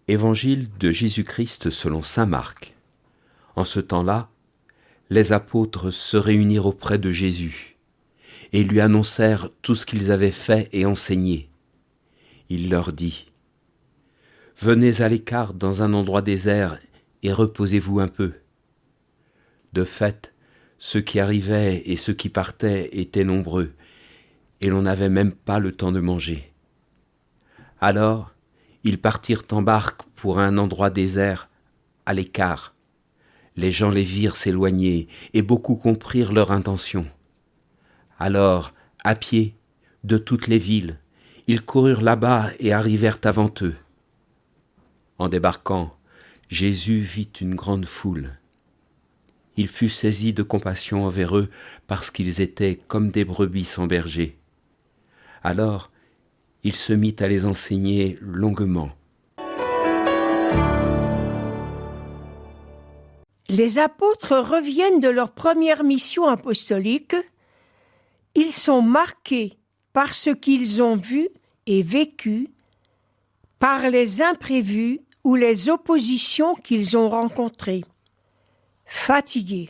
Évangile de Jésus-Christ selon saint Marc. En ce temps-là, les apôtres se réunirent auprès de Jésus et lui annoncèrent tout ce qu'ils avaient fait et enseigné. Il leur dit : « Venez à l'écart dans un endroit désert et reposez-vous un peu. » De fait, ceux qui arrivaient et ceux qui partaient étaient nombreux, et l'on n'avait même pas le temps de manger. Alors, ils partirent en barque pour un endroit désert, à l'écart. Les gens les virent s'éloigner, et beaucoup comprirent leur intention. Alors, à pied, de toutes les villes, ils coururent là-bas et arrivèrent avant eux. En débarquant, Jésus vit une grande foule. Il fut saisi de compassion envers eux parce qu'ils étaient comme des brebis sans berger. Alors, il se mit à les enseigner longuement. Les apôtres reviennent de leur première mission apostolique. Ils sont marqués par ce qu'ils ont vu et vécu, par les imprévus ou les oppositions qu'ils ont rencontrées. Fatigués,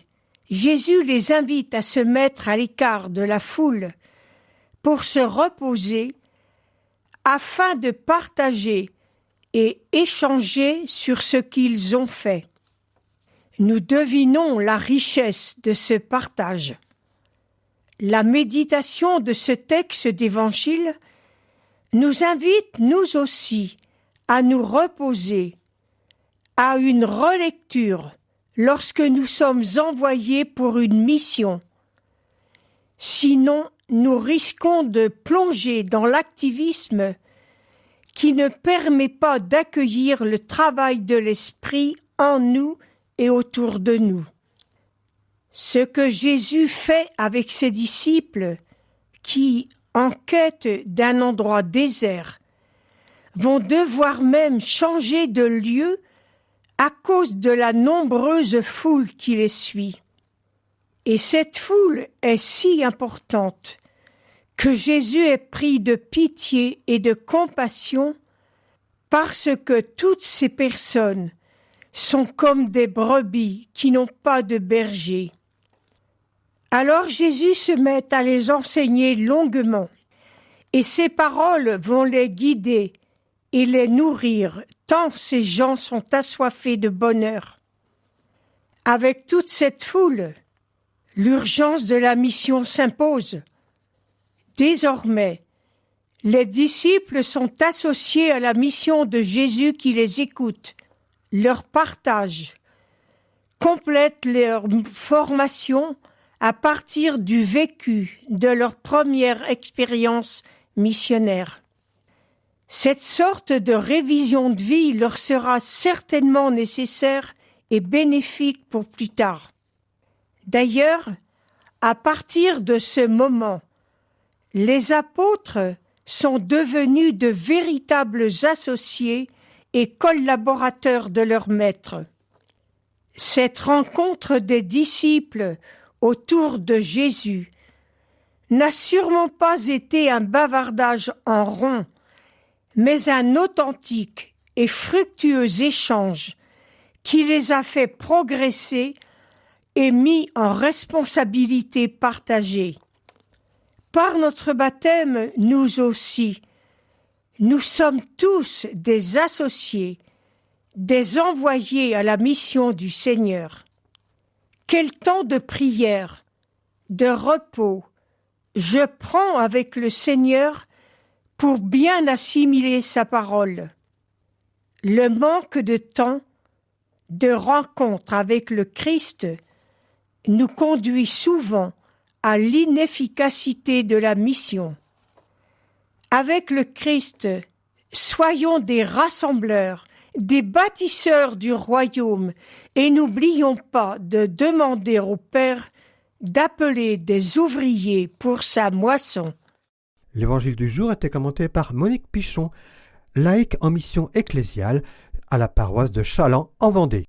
Jésus les invite à se mettre à l'écart de la foule pour se reposer afin de partager et échanger sur ce qu'ils ont fait. Nous devinons la richesse de ce partage. La méditation de ce texte d'Évangile nous invite, nous aussi, à nous reposer, à une relecture lorsque nous sommes envoyés pour une mission. Sinon, nous risquons de plonger dans l'activisme qui ne permet pas d'accueillir le travail de l'Esprit en nous et autour de nous. Ce que Jésus fait avec ses disciples qui, en quête d'un endroit désert, vont devoir même changer de lieu à cause de la nombreuse foule qui les suit. Et cette foule est si importante que Jésus est pris de pitié et de compassion parce que toutes ces personnes sont comme des brebis qui n'ont pas de berger. Alors Jésus se met à les enseigner longuement, et ses paroles vont les guider et les nourrir, tant ces gens sont assoiffés de bonheur. Avec toute cette foule, l'urgence de la mission s'impose. Désormais, les disciples sont associés à la mission de Jésus qui les écoute, leur partage, complètent leur formation à partir du vécu de leur première expérience missionnaire. Cette sorte de révision de vie leur sera certainement nécessaire et bénéfique pour plus tard. D'ailleurs, à partir de ce moment, les apôtres sont devenus de véritables associés et collaborateurs de leur maître. Cette rencontre des disciples autour de Jésus n'a sûrement pas été un bavardage en rond, mais un authentique et fructueux échange qui les a fait progresser et mis en responsabilité partagée. Par notre baptême, nous aussi, nous sommes tous des associés, des envoyés à la mission du Seigneur. Quel temps de prière, de repos, je prends avec le Seigneur pour bien assimiler sa parole. Le manque de temps, de rencontre avec le Christ, nous conduit souvent à l'inefficacité de la mission. Avec le Christ, soyons des rassembleurs, des bâtisseurs du royaume, et n'oublions pas de demander au Père d'appeler des ouvriers pour sa moisson. L'évangile du jour était commenté par Monique Pichon, laïque en mission ecclésiale à la paroisse de Chaland en Vendée.